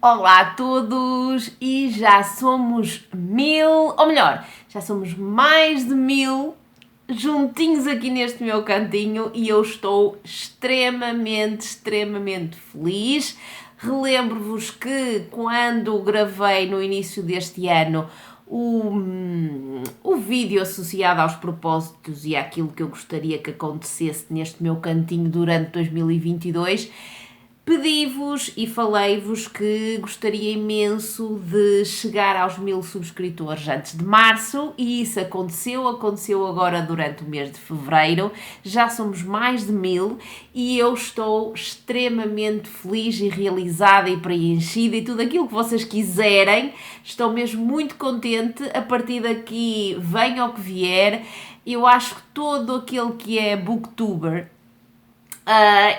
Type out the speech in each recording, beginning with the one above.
Olá a todos e já somos 1000, ou melhor, já somos mais de 1000 juntinhos aqui neste meu cantinho e eu estou extremamente feliz. Relembro-vos que quando gravei no início deste ano o vídeo associado aos propósitos e àquilo que eu gostaria que acontecesse neste meu cantinho durante 2022, pedi-vos e falei-vos que gostaria imenso de chegar aos 1000 subscritores antes de março e isso aconteceu agora durante o mês de fevereiro, já somos mais de 1000 e eu estou extremamente feliz e realizada e preenchida e tudo aquilo que vocês quiserem, estou mesmo muito contente. A partir daqui, venha o que vier, eu acho que todo aquele que é booktuber,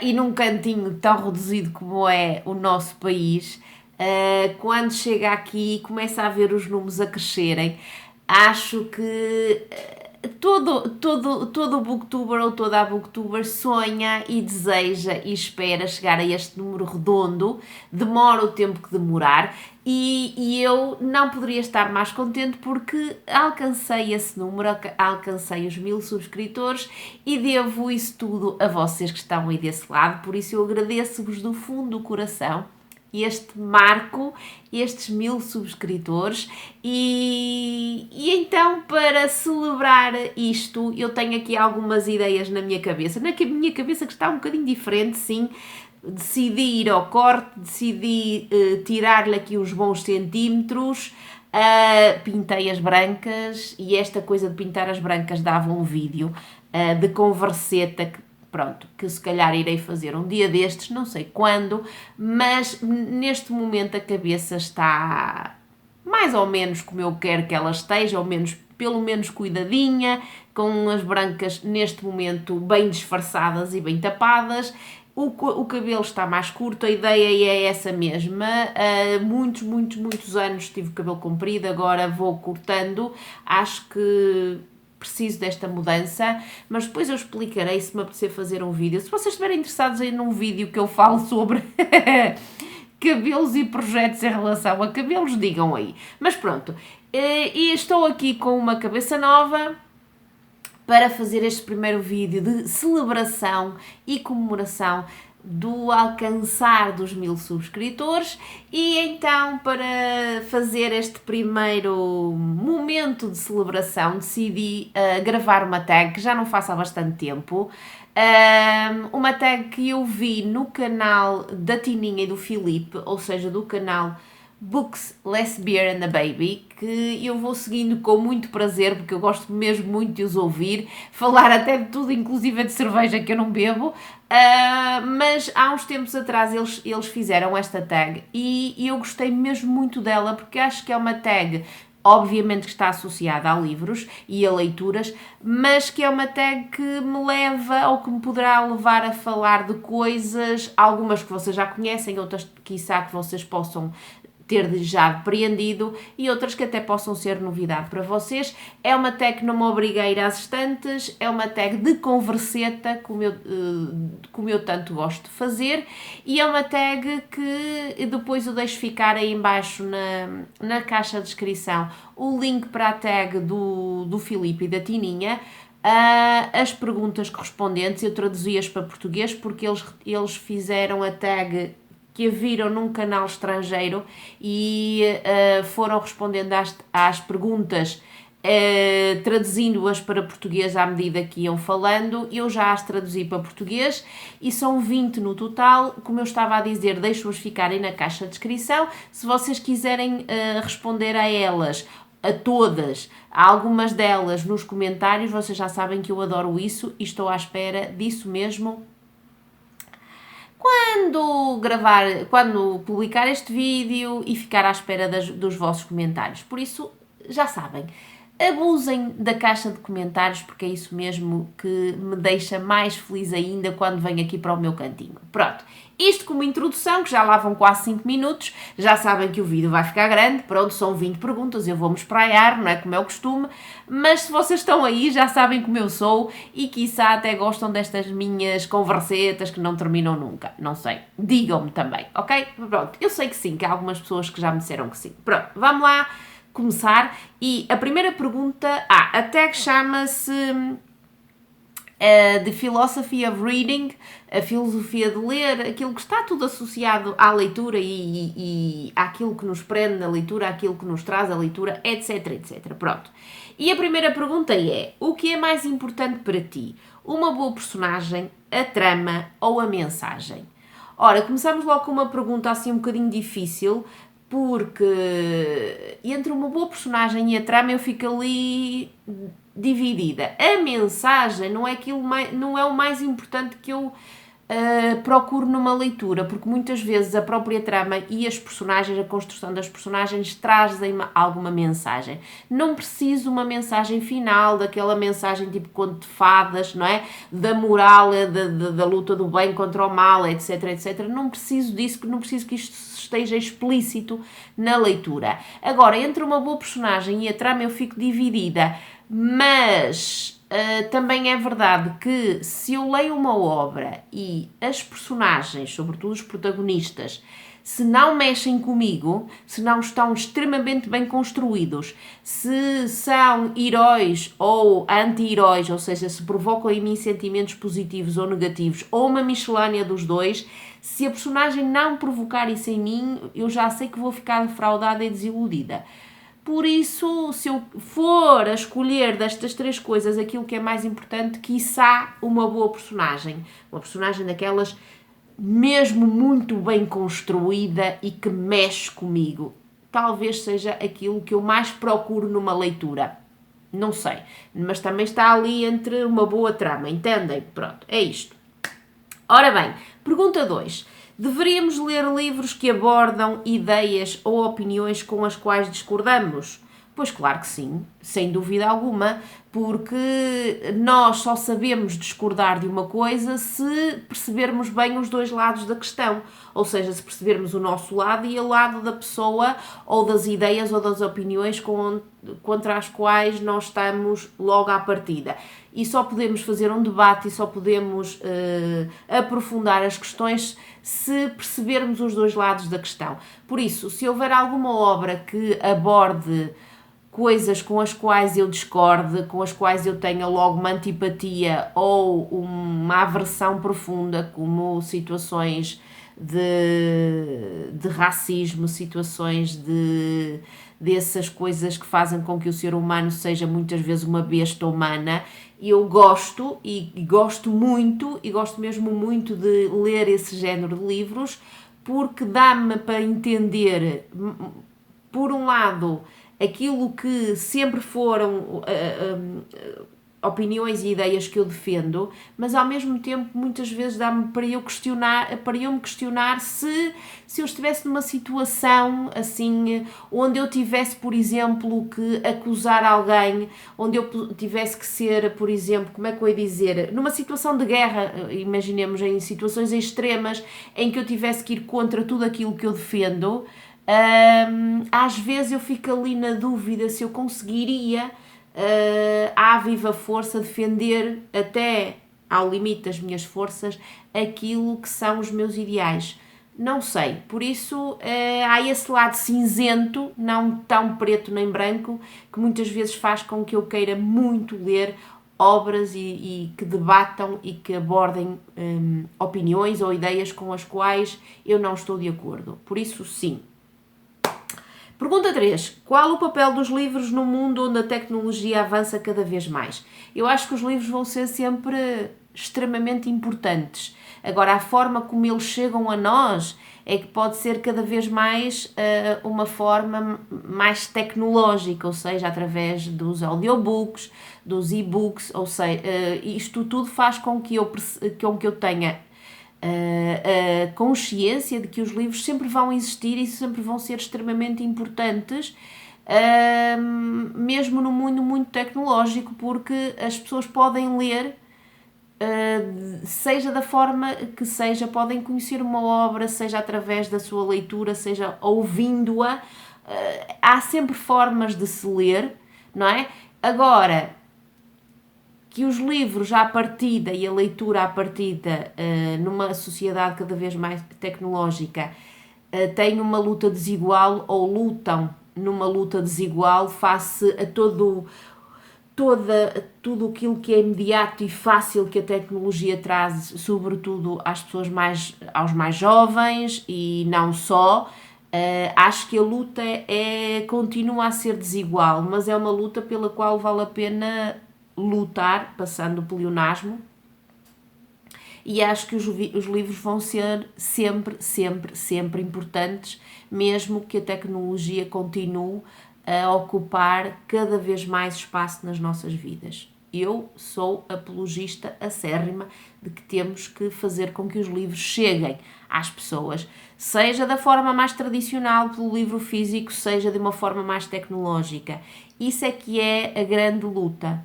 e num cantinho tão reduzido como é o nosso país, quando chega aqui e começa a ver os números a crescerem, acho que todo o booktuber ou toda a booktuber sonha e deseja e espera chegar a este número redondo, demora o tempo que demorar, e eu não poderia estar mais contente porque alcancei esse número, alcancei os 1000 subscritores e devo isso tudo a vocês que estão aí desse lado, por isso eu agradeço-vos do fundo do coração este marco, estes 1000 subscritores e então para celebrar isto eu tenho aqui algumas ideias na minha cabeça que está um bocadinho diferente, sim. Decidi ir ao corte, decidi tirar-lhe aqui uns bons centímetros, pintei as brancas e esta coisa de pintar as brancas dava um vídeo de converseta que se calhar irei fazer um dia destes, não sei quando, mas neste momento a cabeça está mais ou menos como eu quero que ela esteja, ou menos, pelo menos cuidadinha, com as brancas neste momento bem disfarçadas e bem tapadas. O cabelo está mais curto, a ideia é essa mesma. Muitos anos tive cabelo comprido, agora vou cortando, acho que preciso desta mudança, mas depois eu explicarei se me apetecer fazer um vídeo. Se vocês estiverem interessados em um vídeo que eu falo sobre cabelos e projetos em relação a cabelos, digam aí. Mas pronto, e estou aqui com uma cabeça nova para fazer este primeiro vídeo de celebração e comemoração do alcançar dos 1000 subscritores e então para fazer este primeiro momento de celebração decidi gravar uma tag que já não faço há bastante tempo, uma tag que eu vi no canal da Tininha e do Filipe, ou seja, do canal Books, Less Beer and a Baby, que eu vou seguindo com muito prazer, porque eu gosto mesmo muito de os ouvir, falar até de tudo, inclusive de cerveja que eu não bebo, mas há uns tempos atrás eles fizeram esta tag e eu gostei mesmo muito dela, porque acho que é uma tag, obviamente que está associada a livros e a leituras, mas que é uma tag que me leva ou que me poderá levar a falar de coisas, algumas que vocês já conhecem, outras quiçá que vocês possam ter já depreendido e outras que até possam ser novidade para vocês. É uma tag que não me obriga a ir às estantes, é uma tag de converseta, como eu tanto gosto de fazer, e é uma tag que depois eu deixo ficar aí embaixo na caixa de descrição o link para a tag do Filipe e da Tininha, as perguntas correspondentes. Eu traduzi-as para português porque eles fizeram a tag que a viram num canal estrangeiro e foram respondendo às perguntas, traduzindo-as para português à medida que iam falando. Eu já as traduzi para português e são 20 no total. Como eu estava a dizer, deixo-as ficarem na caixa de descrição. Se vocês quiserem responder a elas, a todas, a algumas delas nos comentários, vocês já sabem que eu adoro isso e estou à espera disso mesmo. Quando publicar este vídeo e ficar à espera dos vossos comentários. Por isso, já sabem, abusem da caixa de comentários porque é isso mesmo que me deixa mais feliz ainda quando venho aqui para o meu cantinho. Pronto, Isto como introdução, que já lá vão quase 5 minutos, já sabem que o vídeo vai ficar grande, pronto, são 20 perguntas, eu vou-me espraiar, não é como é o costume, mas se vocês estão aí já sabem como eu sou e quiçá até gostam destas minhas conversetas que não terminam nunca, não sei, digam-me também, ok? Pronto, eu sei que sim, que há algumas pessoas que já me disseram que sim. Pronto, vamos lá começar e a primeira pergunta, a tag chama-se The Philosophy of Reading, a filosofia de ler, aquilo que está tudo associado à leitura e àquilo que nos prende na leitura, àquilo que nos traz a leitura, etc, etc. Pronto. E a primeira pergunta é: o que é mais importante para ti? Uma boa personagem, a trama ou a mensagem? Ora, começamos logo com uma pergunta assim um bocadinho difícil, porque entre uma boa personagem e a trama eu fico ali dividida. A mensagem não é, não é o mais importante que eu procuro numa leitura, porque muitas vezes a própria trama e as personagens, a construção das personagens trazem alguma mensagem. Não preciso uma mensagem final, daquela mensagem tipo conto de fadas, não é? Da moral, da luta do bem contra o mal, etc, etc. Não preciso disso, não preciso que isto esteja explícito na leitura. Agora, entre uma boa personagem e a trama eu fico dividida, mas também é verdade que se eu leio uma obra e as personagens, sobretudo os protagonistas, se não mexem comigo, se não estão extremamente bem construídos, se são heróis ou anti-heróis, ou seja, se provocam em mim sentimentos positivos ou negativos, ou uma miscelânea dos dois, se a personagem não provocar isso em mim, eu já sei que vou ficar defraudada e desiludida. Por isso, se eu for a escolher destas três coisas aquilo que é mais importante, quiçá uma boa personagem. Uma personagem daquelas mesmo muito bem construída e que mexe comigo. Talvez seja aquilo que eu mais procuro numa leitura. Não sei, mas também está ali entre uma boa trama, entendem? Pronto, é isto. Ora bem, pergunta 2. Deveríamos ler livros que abordam ideias ou opiniões com as quais discordamos? Pois claro que sim, sem dúvida alguma, porque nós só sabemos discordar de uma coisa se percebermos bem os dois lados da questão, ou seja, se percebermos o nosso lado e o lado da pessoa ou das ideias ou das opiniões contra as quais nós estamos logo à partida. E só podemos fazer um debate e só podemos aprofundar as questões se percebermos os dois lados da questão. Por isso, se houver alguma obra que aborde coisas com as quais eu discorde, com as quais eu tenha logo uma antipatia ou uma aversão profunda, como situações de racismo, situações dessas coisas que fazem com que o ser humano seja muitas vezes uma besta humana, eu gosto e gosto muito, e gosto mesmo muito de ler esse género de livros, porque dá-me para entender, por um lado, aquilo que sempre foram opiniões e ideias que eu defendo, mas ao mesmo tempo muitas vezes dá-me para eu me questionar se eu estivesse numa situação assim, onde eu tivesse, por exemplo, que acusar alguém, onde eu tivesse que ser, por exemplo, como é que eu ia dizer, numa situação de guerra, imaginemos em situações extremas, em que eu tivesse que ir contra tudo aquilo que eu defendo. Às vezes eu fico ali na dúvida se eu conseguiria à viva força defender até ao limite das minhas forças aquilo que são os meus ideais. Não sei, por isso há esse lado cinzento, não tão preto nem branco, que muitas vezes faz com que eu queira muito ler obras e que debatam e que abordem opiniões ou ideias com as quais eu não estou de acordo. Por isso, sim. Pergunta 3. Qual o papel dos livros no mundo onde a tecnologia avança cada vez mais? Eu acho que os livros vão ser sempre extremamente importantes. Agora, a forma como eles chegam a nós é que pode ser cada vez mais uma forma mais tecnológica, ou seja, através dos audiobooks, dos e-books, ou seja, isto tudo faz com que eu tenha a consciência de que os livros sempre vão existir e sempre vão ser extremamente importantes, mesmo no mundo muito tecnológico, porque as pessoas podem ler seja da forma que seja, podem conhecer uma obra, seja através da sua leitura, seja ouvindo-a. Há sempre formas de se ler, não é? Agora, que os livros à partida e a leitura à partida, numa sociedade cada vez mais tecnológica, têm uma luta desigual ou lutam numa luta desigual face a tudo aquilo que é imediato e fácil que a tecnologia traz, sobretudo aos mais jovens e não só. Acho que a luta continua a ser desigual, mas é uma luta pela qual vale a pena lutar, passando o pleonasmo, e acho que os livros vão ser sempre, sempre, sempre importantes, mesmo que a tecnologia continue a ocupar cada vez mais espaço nas nossas vidas. Eu sou apologista acérrima de que temos que fazer com que os livros cheguem às pessoas, seja da forma mais tradicional, pelo livro físico, seja de uma forma mais tecnológica. Isso é que é a grande luta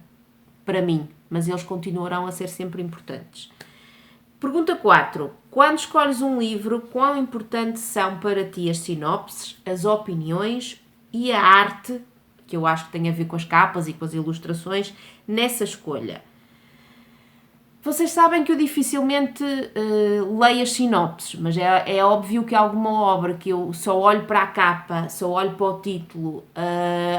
para mim, mas eles continuarão a ser sempre importantes. Pergunta 4. Quando escolhes um livro, quão importantes são para ti as sinopses, as opiniões e a arte, que eu acho que tem a ver com as capas e com as ilustrações, nessa escolha? Vocês sabem que eu dificilmente leio as sinopses, mas é óbvio que alguma obra que eu só olho para a capa, só olho para o título,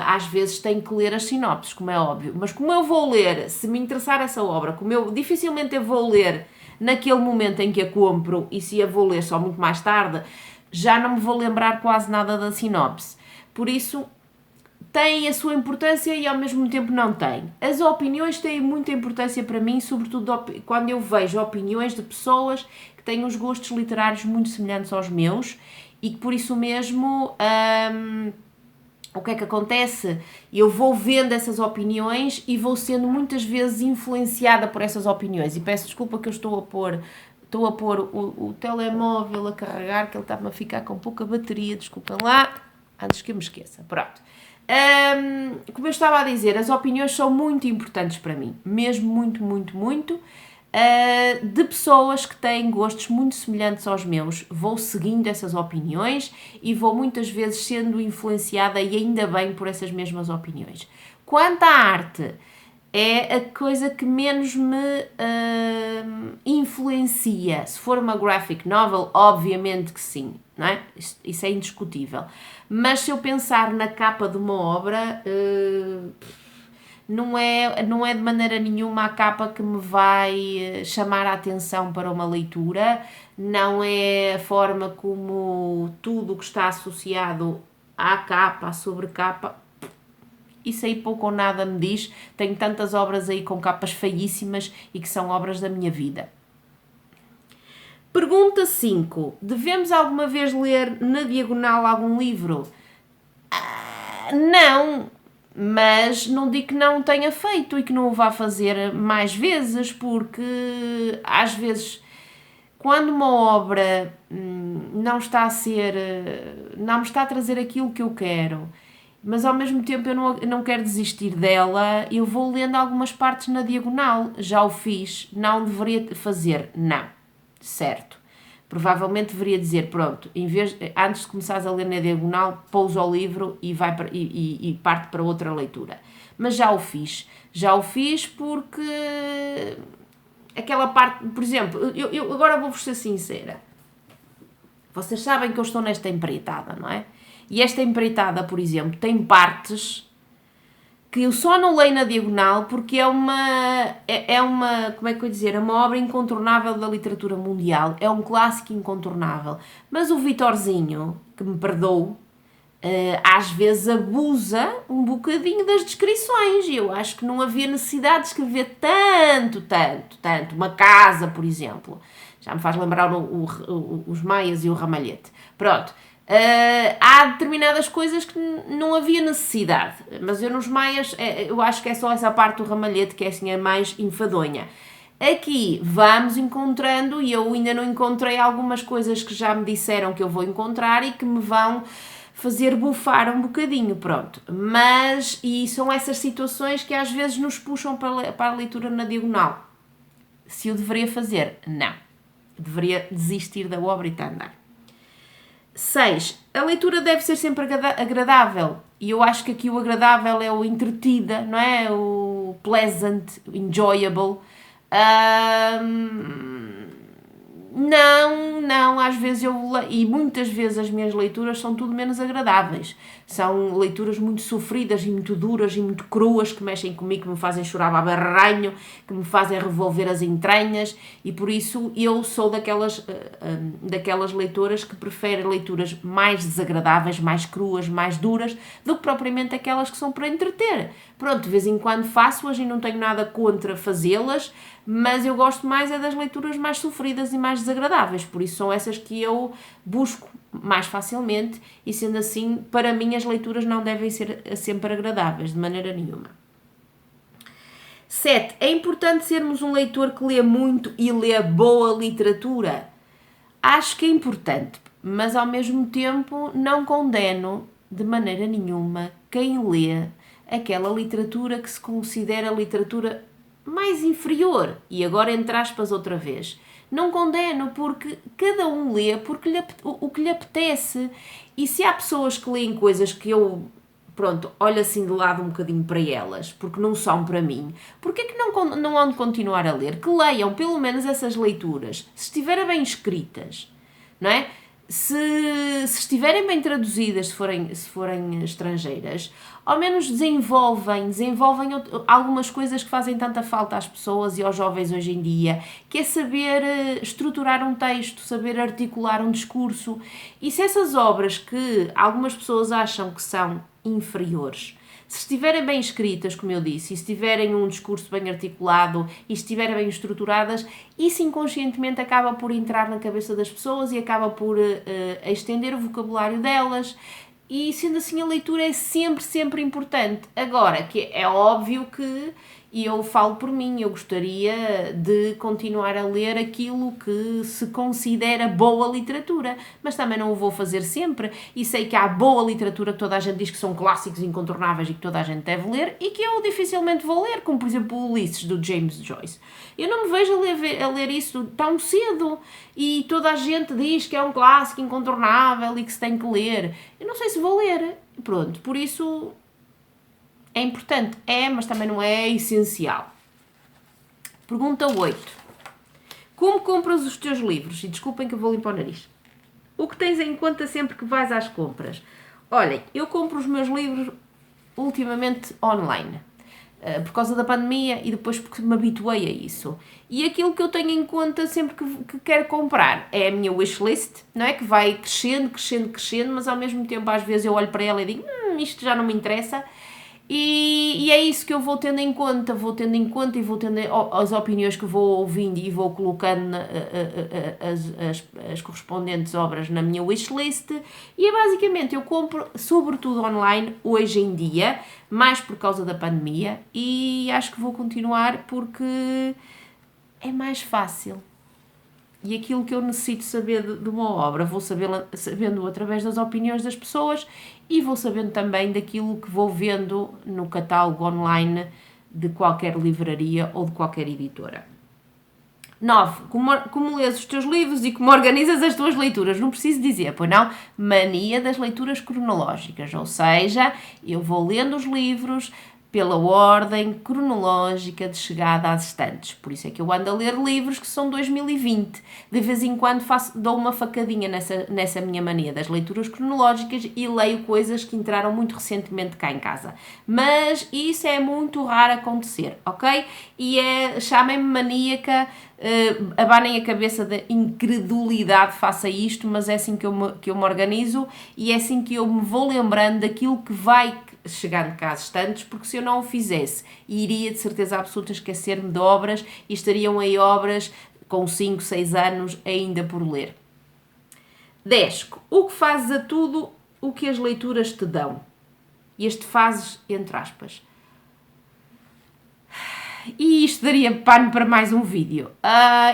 às vezes tenho que ler as sinopses, como é óbvio. Mas como eu vou ler, se me interessar essa obra, dificilmente eu vou ler naquele momento em que a compro, e se a vou ler só muito mais tarde, já não me vou lembrar quase nada da sinopse. Por isso, tem a sua importância e ao mesmo tempo não tem. As opiniões têm muita importância para mim, sobretudo quando eu vejo opiniões de pessoas que têm uns gostos literários muito semelhantes aos meus e que por isso mesmo... o que é que acontece? Eu vou vendo essas opiniões e vou sendo muitas vezes influenciada por essas opiniões. E peço desculpa que eu estou a pôr o telemóvel a carregar, que ele está-me a ficar com pouca bateria, desculpem lá, antes que eu me esqueça. Pronto. Como eu estava a dizer, as opiniões são muito importantes para mim, mesmo muito, muito, muito. De pessoas que têm gostos muito semelhantes aos meus. Vou seguindo essas opiniões e vou muitas vezes sendo influenciada, e ainda bem, por essas mesmas opiniões. Quanto à arte, é a coisa que menos me influencia. Se for uma graphic novel, obviamente que sim, não é? Isso é indiscutível. Mas se eu pensar na capa de uma obra... não é de maneira nenhuma a capa que me vai chamar a atenção para uma leitura, não é a forma como tudo o que está associado à capa, à sobrecapa, isso aí pouco ou nada me diz. Tenho tantas obras aí com capas feíssimas e que são obras da minha vida. Pergunta 5. Devemos alguma vez ler na diagonal algum livro? Não! Mas não digo que não tenha feito e que não o vá fazer mais vezes, porque às vezes quando uma obra não me está a trazer aquilo que eu quero, mas ao mesmo tempo eu não quero desistir dela, eu vou lendo algumas partes na diagonal. Já o fiz, não deveria fazer, não, certo. Provavelmente deveria dizer, pronto, antes de começares a ler na diagonal, pousa o livro e parte para outra leitura. Mas já o fiz porque aquela parte, por exemplo, eu agora vou-vos ser sincera. Vocês sabem que eu estou nesta empreitada, não é? E esta empreitada, por exemplo, tem partes que eu só não leio na diagonal porque é uma, como é que eu ia dizer, é uma obra incontornável da literatura mundial, é um clássico incontornável. Mas o Vitorzinho, que me perdoou, às vezes abusa um bocadinho das descrições, e eu acho que não havia necessidade de escrever tanto. Uma casa, por exemplo, já me faz lembrar os Maias e o Ramalhete. Pronto. Há determinadas coisas que não havia necessidade, mas eu nos Maias, eu acho que é só essa parte do Ramalhete que é assim a mais enfadonha. Aqui vamos encontrando, e eu ainda não encontrei algumas coisas que já me disseram que eu vou encontrar e que me vão fazer bufar um bocadinho, pronto. E são essas situações que às vezes nos puxam para a leitura na diagonal. Se eu deveria fazer? Não. Deveria desistir da obra e está a andar. 6. A leitura deve ser sempre agradável. E eu acho que aqui o agradável é o entretida, não é? O pleasant, enjoyable. Não, às vezes e muitas vezes as minhas leituras são tudo menos agradáveis. São leituras muito sofridas e muito duras e muito cruas que mexem comigo, que me fazem chorar a barranho, que me fazem revolver as entranhas e por isso eu sou daquelas leitoras que preferem leituras mais desagradáveis, mais cruas, mais duras, do que propriamente aquelas que são para entreter. Pronto, de vez em quando faço-as e não tenho nada contra fazê-las, mas eu gosto mais é das leituras mais sofridas e mais desagradáveis, por isso são essas que eu busco mais facilmente e sendo assim, para mim as leituras não devem ser sempre agradáveis, de maneira nenhuma. 7. É importante sermos um leitor que lê muito e lê boa literatura. Acho que é importante, mas ao mesmo tempo não condeno de maneira nenhuma quem lê aquela literatura que se considera literatura mais inferior, e agora entre aspas outra vez. Não condeno porque cada um lê porque o que lhe apetece, e se há pessoas que leem coisas que eu, pronto, olho assim de lado um bocadinho para elas, porque não são para mim, porque é que não hão de continuar a ler? Que leiam pelo menos essas leituras, se estiverem bem escritas, não é? Se estiverem bem traduzidas, se forem estrangeiras, ao menos desenvolvem algumas coisas que fazem tanta falta às pessoas e aos jovens hoje em dia, que é saber estruturar um texto, saber articular um discurso. E se essas obras que algumas pessoas acham que são inferiores, se estiverem bem escritas, como eu disse, e se tiverem um discurso bem articulado e estiverem bem estruturadas, isso inconscientemente acaba por entrar na cabeça das pessoas e acaba por estender o vocabulário delas. E sendo assim a leitura é sempre importante. Agora, que é óbvio que, e eu falo por mim, eu gostaria de continuar a ler aquilo que se considera boa literatura, mas também não o vou fazer sempre, e sei que há boa literatura que toda a gente diz que são clássicos incontornáveis e que toda a gente deve ler, e que eu dificilmente vou ler, como por exemplo o Ulisses, do James Joyce. Eu não me vejo a ler isso tão cedo, e toda a gente diz que é um clássico incontornável e que se tem que ler. Eu não sei se vou ler, pronto, por isso é importante, mas também não é essencial. Pergunta 8. Como compras os teus livros? E desculpem que eu vou limpar o nariz. O que tens em conta sempre que vais às compras? Olhem, eu compro os meus livros ultimamente online. Por causa da pandemia e depois porque me habituei a isso. E aquilo que eu tenho em conta sempre que quero comprar é a minha wishlist, não é? Que vai crescendo, mas ao mesmo tempo às vezes eu olho para ela e digo, isto já não me interessa. E é isso que eu vou tendo em conta e vou tendo as opiniões que vou ouvindo e vou colocando as correspondentes obras na minha wishlist. E é basicamente, eu compro sobretudo online hoje em dia, mais por causa da pandemia, e acho que vou continuar porque é mais fácil. E aquilo que eu necessito saber de uma obra, vou sabendo através das opiniões das pessoas e vou sabendo também daquilo que vou vendo no catálogo online de qualquer livraria ou de qualquer editora. 9. Como lês os teus livros e como organizas as tuas leituras? Não preciso dizer, pois não? Mania das leituras cronológicas, ou seja, eu vou lendo os livros pela ordem cronológica de chegada às estantes. Por isso é que eu ando a ler livros que são 2020. De vez em quando dou uma facadinha nessa minha mania das leituras cronológicas e leio coisas que entraram muito recentemente cá em casa. Mas isso é muito raro acontecer, ok? E chamem-me maníaca, abanem a cabeça da incredulidade face a isto, mas é assim que eu me organizo e é assim que eu me vou lembrando daquilo que vai chegando cá às estantes, porque se eu não o fizesse, iria de certeza absoluta esquecer-me de obras e estariam aí obras com 5, 6 anos ainda por ler. 10. O que fazes a tudo o que as leituras te dão? E este fazes entre aspas. E isto daria pano para mais um vídeo.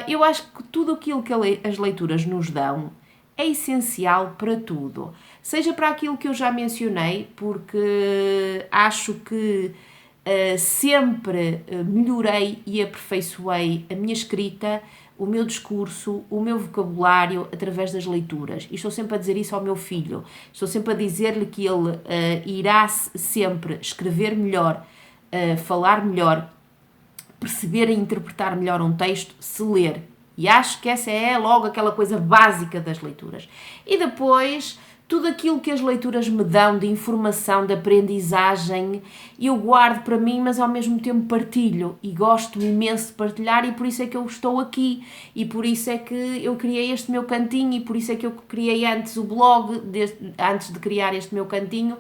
Eu acho que tudo aquilo que as leituras nos dão é essencial para tudo. Seja para aquilo que eu já mencionei, porque acho que sempre melhorei e aperfeiçoei a minha escrita, o meu discurso, o meu vocabulário através das leituras. E estou sempre a dizer isso ao meu filho. Estou sempre a dizer-lhe que ele irá sempre escrever melhor, falar melhor, perceber e interpretar melhor um texto se ler. E acho que essa é logo aquela coisa básica das leituras. E depois, tudo aquilo que as leituras me dão de informação, de aprendizagem, eu guardo para mim, mas ao mesmo tempo partilho. E gosto imenso de partilhar e por isso é que eu estou aqui. E por isso é que eu criei este meu cantinho e por isso é que eu criei antes o blog, antes de criar este meu cantinho.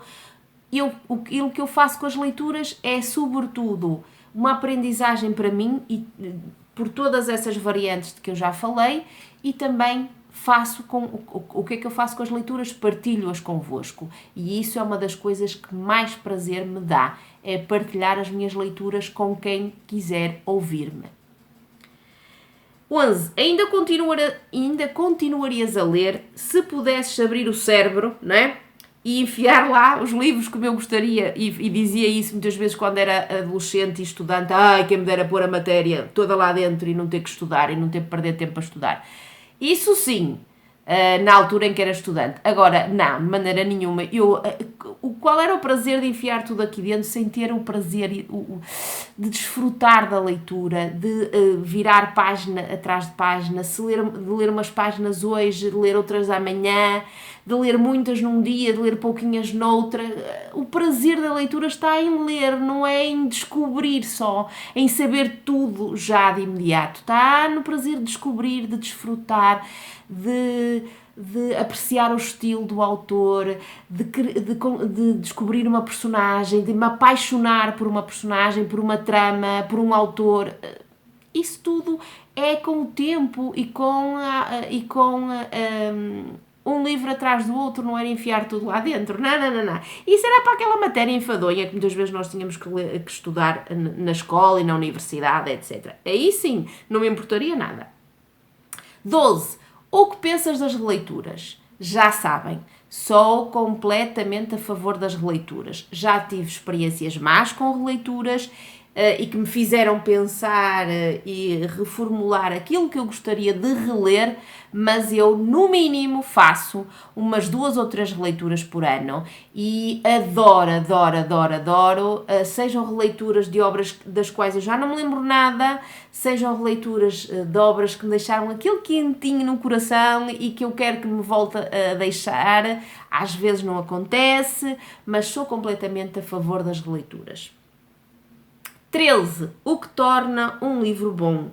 Aquilo que eu faço com as leituras é, sobretudo, uma aprendizagem para mim e por todas essas variantes de que eu já falei, e também faço o que é que eu faço com as leituras? Partilho-as convosco, e isso é uma das coisas que mais prazer me dá, é partilhar as minhas leituras com quem quiser ouvir-me. 11. Ainda continuarias a ler se pudesses abrir o cérebro, não é? E enfiar lá os livros como eu gostaria, e dizia isso muitas vezes quando era adolescente e estudante, quem me dera pôr a matéria toda lá dentro e não ter que estudar e não ter que perder tempo a estudar. Isso sim, na altura em que era estudante. Agora, não, de maneira nenhuma. Qual era o prazer de enfiar tudo aqui dentro sem ter o prazer de desfrutar da leitura, de virar página atrás de página, de ler umas páginas hoje, de ler outras amanhã, de ler muitas num dia, de ler pouquinhas noutra. O prazer da leitura está em ler, não é em descobrir só, em saber tudo já de imediato. Está no prazer de descobrir, de desfrutar, de apreciar o estilo do autor, de descobrir uma personagem, de me apaixonar por uma personagem, por uma trama, por um autor. Isso tudo é com o tempo e com um livro atrás do outro, não era enfiar tudo lá dentro. Não. Isso era para aquela matéria enfadonha que muitas vezes nós tínhamos que estudar na escola e na universidade, etc. Aí sim, não me importaria nada. 12. O que pensas das releituras? Já sabem, sou completamente a favor das releituras. Já tive experiências más com releituras e que me fizeram pensar e reformular aquilo que eu gostaria de reler, mas eu no mínimo faço umas 2 ou 3 releituras por ano e adoro, sejam releituras de obras das quais eu já não me lembro nada, sejam releituras de obras que me deixaram aquele quentinho no coração e que eu quero que me volte a deixar. Às vezes não acontece, mas sou completamente a favor das releituras. 13. O que torna um livro bom?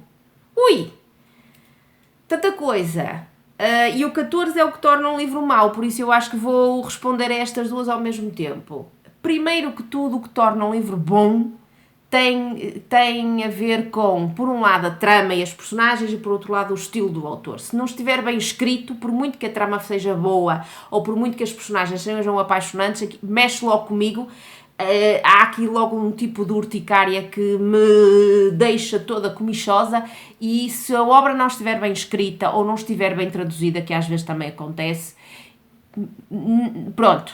Tanta coisa. E o 14 é o que torna um livro mau, por isso eu acho que vou responder a estas duas ao mesmo tempo. Primeiro que tudo, o que torna um livro bom tem a ver com, por um lado, a trama e as personagens e, por outro lado, o estilo do autor. Se não estiver bem escrito, por muito que a trama seja boa ou por muito que as personagens sejam apaixonantes, mexe logo comigo. Há aqui logo um tipo de urticária que me deixa toda comichosa, e se a obra não estiver bem escrita ou não estiver bem traduzida, que às vezes também acontece, pronto,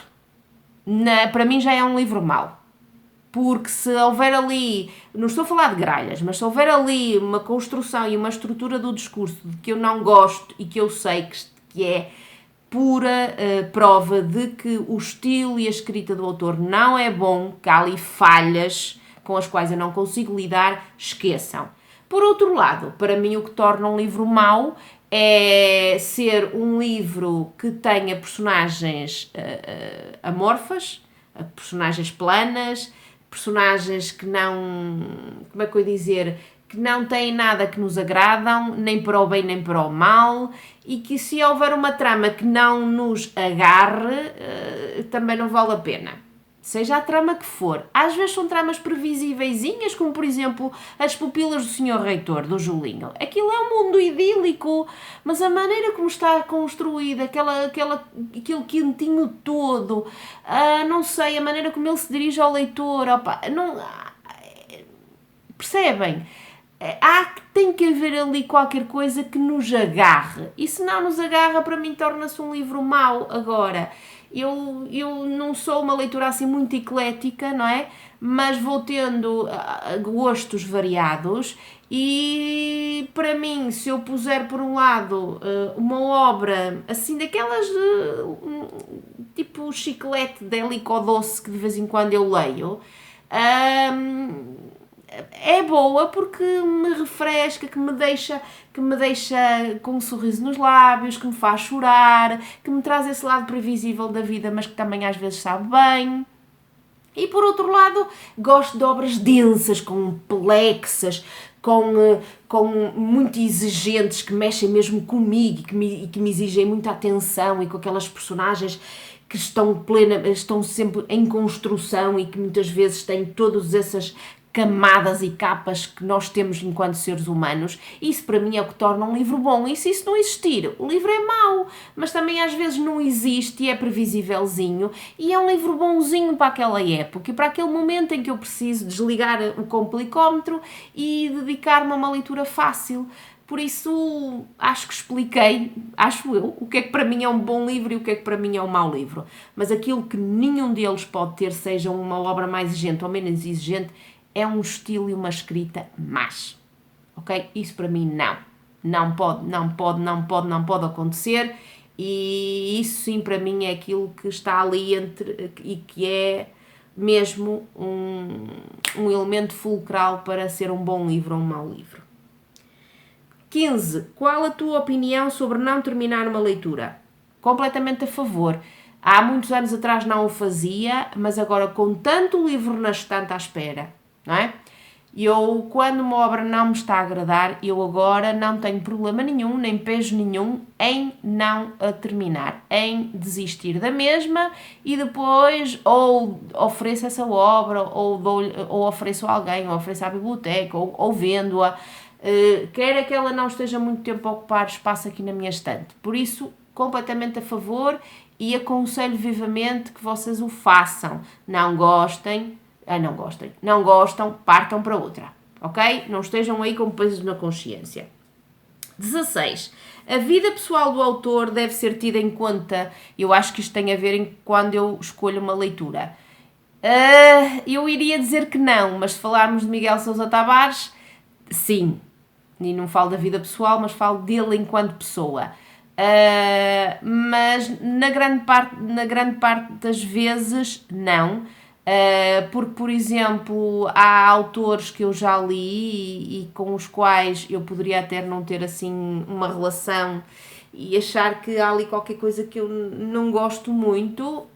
para mim já é um livro mau. Porque se houver ali, não estou a falar de gralhas, mas se houver ali uma construção e uma estrutura do discurso de que eu não gosto e que eu sei que é pura prova de que o estilo e a escrita do autor não é bom, que há ali falhas com as quais eu não consigo lidar, esqueçam. Por outro lado, para mim o que torna um livro mau é ser um livro que tenha personagens amorfas, personagens planas, personagens que não, como é que eu ia dizer, que não têm nada que nos agradam, nem para o bem nem para o mal, e que se houver uma trama que não nos agarre, também não vale a pena. Seja a trama que for. Às vezes são tramas previsíveis, como por exemplo As Pupilas do Senhor Reitor, do Julinho. Aquilo é um mundo idílico, mas a maneira como está construída, aquele quentinho todo, não sei, a maneira como ele se dirige ao leitor, percebem? Tem que haver ali qualquer coisa que nos agarre. E se não nos agarra, para mim torna-se um livro mau. Agora, eu não sou uma leitora assim muito eclética, não é? Mas vou tendo gostos variados e para mim, se eu puser por um lado uma obra assim daquelas tipo chiclete de Doce que de vez em quando eu leio, é boa porque me refresca, que me deixa com um sorriso nos lábios, que me faz chorar, que me traz esse lado previsível da vida, mas que também às vezes sabe bem. E por outro lado, gosto de obras densas, complexas, com muito exigentes, que mexem mesmo comigo e que me exigem muita atenção, e com aquelas personagens que estão sempre em construção e que muitas vezes têm todas essas camadas e capas que nós temos enquanto seres humanos. Isso para mim é o que torna um livro bom. E se isso não existir, o livro é mau, mas também às vezes não existe e é previsívelzinho e é um livro bonzinho para aquela época e para aquele momento em que eu preciso desligar o complicómetro e dedicar-me a uma leitura fácil. Por isso, acho que expliquei, acho eu, o que é que para mim é um bom livro e o que é que para mim é um mau livro. Mas aquilo que nenhum deles pode ter, seja uma obra mais exigente ou menos exigente, é um estilo e uma escrita más. Ok? Isso para mim não. Não pode acontecer. E isso sim para mim é aquilo que está ali entre e que é mesmo um elemento fulcral para ser um bom livro ou um mau livro. 15. Qual a tua opinião sobre não terminar uma leitura? Completamente a favor. Há muitos anos atrás não o fazia, mas agora com tanto livro na estante à espera, não é? Quando uma obra não me está a agradar, eu agora não tenho problema nenhum, nem peso nenhum em não a terminar, em desistir da mesma e depois ou ofereço essa obra, ou ofereço a alguém, ou ofereço à biblioteca, ou vendo-a. Quer que ela não esteja muito tempo a ocupar espaço aqui na minha estante. Por isso, completamente a favor e aconselho vivamente que vocês o façam. Não gostam, partam para outra, ok? Não estejam aí com pesos na consciência. 16. A vida pessoal do autor deve ser tida em conta. Eu acho que isto tem a ver quando eu escolho uma leitura. Eu iria dizer que não, mas se falarmos de Miguel Sousa Tavares, sim. E não falo da vida pessoal, mas falo dele enquanto pessoa. Mas na grande parte das vezes, não. Porque, por exemplo, há autores que eu já li e com os quais eu poderia até não ter assim uma relação e achar que há ali qualquer coisa que eu não gosto muito,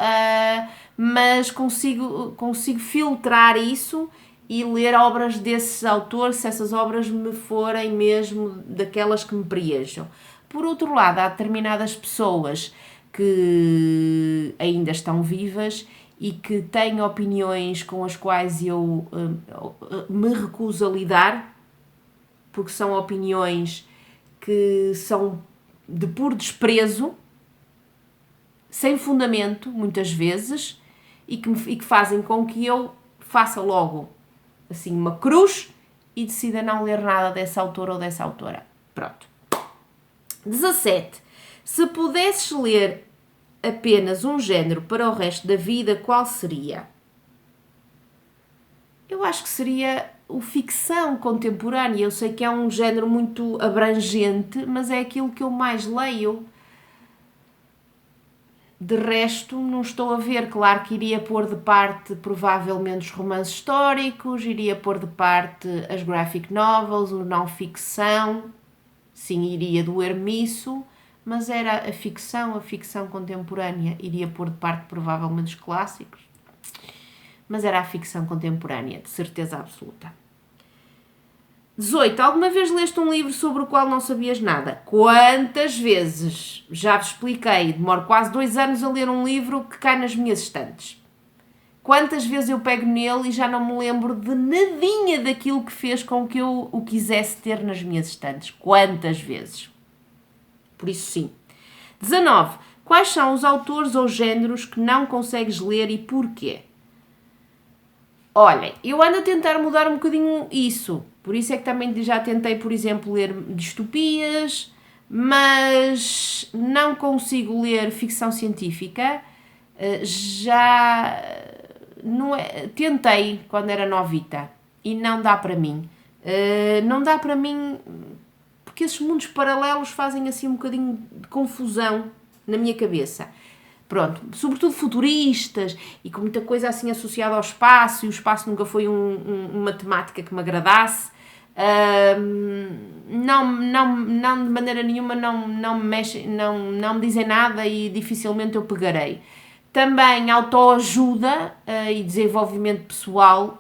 mas consigo filtrar isso e ler obras desses autores se essas obras me forem mesmo daquelas que me preencham. Por outro lado, há determinadas pessoas que ainda estão vivas e que têm opiniões com as quais eu me recuso a lidar, porque são opiniões que são de puro desprezo, sem fundamento, muitas vezes, e que fazem com que eu faça logo assim uma cruz e decida não ler nada dessa autora ou dessa autora. Pronto. 17. Se pudesses ler apenas um género para o resto da vida, qual seria? Eu acho que seria o ficção contemporânea. Eu sei que é um género muito abrangente, mas é aquilo que eu mais leio. De resto, não estou a ver. Claro que iria pôr de parte provavelmente os romances históricos, iria pôr de parte as graphic novels, o não-ficção. Sim, iria doer-me isso, mas era a ficção contemporânea. Iria pôr de parte provavelmente os clássicos, mas era a ficção contemporânea, de certeza absoluta. 18. Alguma vez leste um livro sobre o qual não sabias nada? Quantas vezes? Já vos expliquei, demoro quase 2 anos a ler um livro que cai nas minhas estantes. Quantas vezes eu pego nele e já não me lembro de nadinha daquilo que fez com que eu o quisesse ter nas minhas estantes? Quantas vezes? Por isso sim. 19. Quais são os autores ou géneros que não consegues ler e porquê? Olhem, eu ando a tentar mudar um bocadinho isso. Por isso é que também já tentei, por exemplo, ler distopias, mas não consigo ler ficção científica. Já não é, tentei quando era novita e não dá para mim. Não dá para mim porque esses mundos paralelos fazem assim um bocadinho de confusão na minha cabeça. Pronto, sobretudo futuristas e com muita coisa assim associada ao espaço, e o espaço nunca foi uma temática que me agradasse. Não de maneira nenhuma não me mexe, não me dizem nada e dificilmente eu pegarei. Também autoajuda e desenvolvimento pessoal,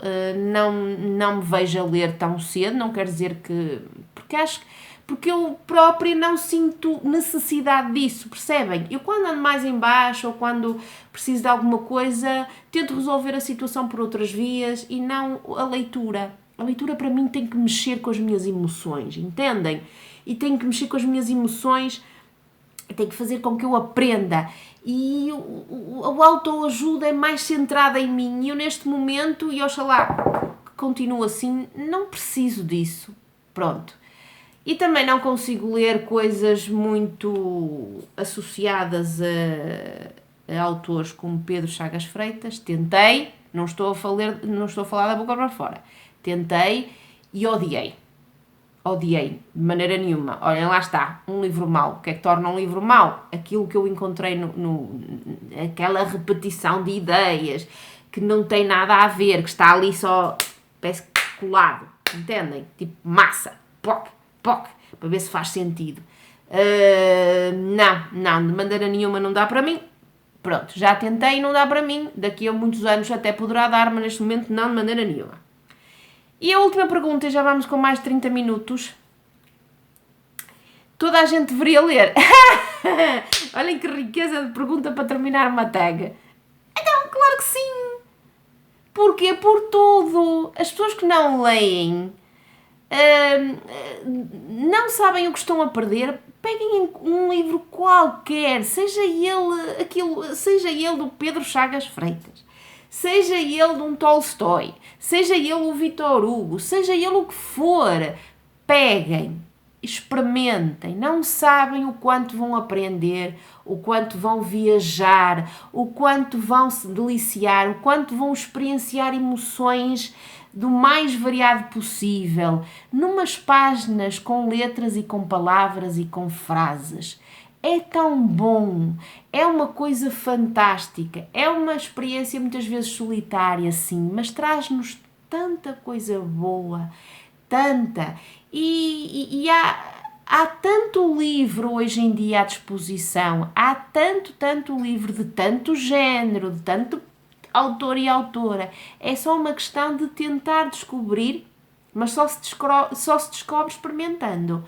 não me vejo a ler tão cedo, não quer dizer que... Porque eu própria não sinto necessidade disso, percebem? Eu quando ando mais em baixo ou quando preciso de alguma coisa, tento resolver a situação por outras vias e não a leitura. A leitura para mim tem que mexer com as minhas emoções, entendem? E tem que mexer com as minhas emoções, tem que fazer com que eu aprenda. E a autoajuda é mais centrada em mim. E eu neste momento, e oxalá que continue assim, não preciso disso. Pronto. E também não consigo ler coisas muito associadas a autores como Pedro Chagas Freitas. Tentei, não estou a falar da boca para fora. Tentei e odiei. Odiei, de maneira nenhuma. Olhem, lá está, um livro mau. O que é que torna um livro mau? Aquilo que eu encontrei aquela repetição de ideias, que não tem nada a ver, que está ali só, parece colado, entendem? Tipo massa, poc, para ver se faz sentido. Não, de maneira nenhuma não dá para mim. Pronto, já tentei e não dá para mim. Daqui a muitos anos até poderá dar, mas neste momento não, de maneira nenhuma. E a última pergunta, já vamos com mais de 30 minutos. Toda a gente deveria ler. Olhem que riqueza de pergunta para terminar uma tag. Então, claro que sim. Porquê? Por tudo. As pessoas que não leem... não sabem o que estão a perder, peguem um livro qualquer, seja ele do Pedro Chagas Freitas, seja ele de um Tolstói, seja ele o Victor Hugo, seja ele o que for, peguem, experimentem, não sabem o quanto vão aprender, o quanto vão viajar, o quanto vão se deliciar, o quanto vão experienciar emoções do mais variado possível, numas páginas com letras e com palavras e com frases. É tão bom, é uma coisa fantástica, é uma experiência muitas vezes solitária, sim, mas traz-nos tanta coisa boa, tanta. E há tanto livro hoje em dia à disposição, há tanto livro de tanto género, de tanto autor e autora. É só uma questão de tentar descobrir, mas só se descobre experimentando.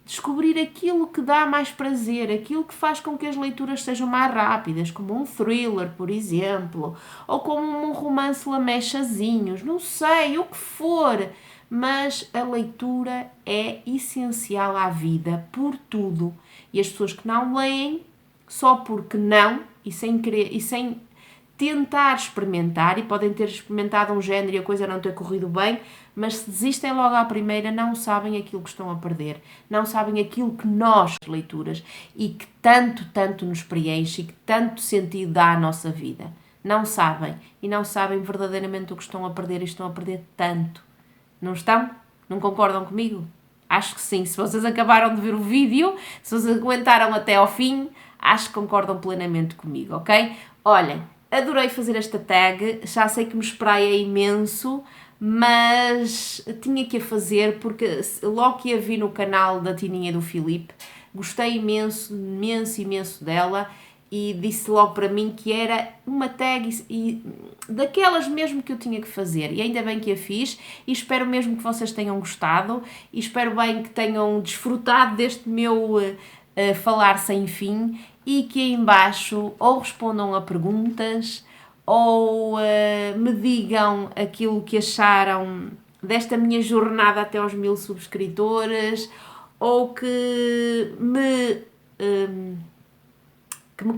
Descobrir aquilo que dá mais prazer, aquilo que faz com que as leituras sejam mais rápidas, como um thriller, por exemplo, ou como um romance lamechazinhos, não sei, o que for, mas a leitura é essencial à vida, por tudo. E as pessoas que não leem, só porque não, e sem querer, e sem tentar experimentar, e podem ter experimentado um género e a coisa não ter corrido bem, mas se desistem logo à primeira, não sabem aquilo que estão a perder, não sabem aquilo que nós, leituras, e que tanto nos preenche e que tanto sentido dá à nossa vida. Não sabem, e não sabem verdadeiramente o que estão a perder, e estão a perder tanto. Não estão? Não concordam comigo? Acho que sim. Se vocês acabaram de ver o vídeo, se vocês aguentaram até ao fim, acho que concordam plenamente comigo, ok? Olhem, adorei fazer esta tag, já sei que me espraia imenso, mas tinha que a fazer porque logo que a vi no canal da Tininha e do Filipe, gostei imenso dela e disse logo para mim que era uma tag e daquelas mesmo que eu tinha que fazer, e ainda bem que a fiz, e espero mesmo que vocês tenham gostado e espero bem que tenham desfrutado deste meu falar sem fim, e que aí embaixo ou respondam a perguntas ou me digam aquilo que acharam desta minha jornada até aos 1000 subscritores, ou que me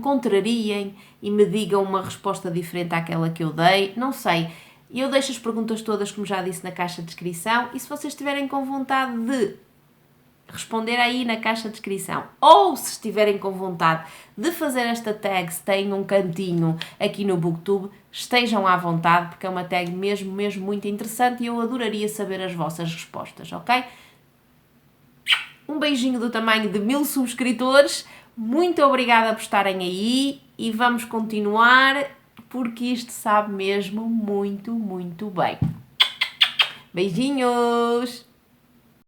contrariem e me digam uma resposta diferente àquela que eu dei, não sei. Eu deixo as perguntas todas, como já disse, na caixa de descrição, e se vocês estiverem com vontade de responder aí na caixa de descrição, ou se estiverem com vontade de fazer esta tag, se têm um cantinho aqui no Booktube, estejam à vontade, porque é uma tag mesmo muito interessante e eu adoraria saber as vossas respostas, ok? Um beijinho do tamanho de 1000 subscritores, muito obrigada por estarem aí e vamos continuar, porque isto sabe mesmo muito bem. Beijinhos!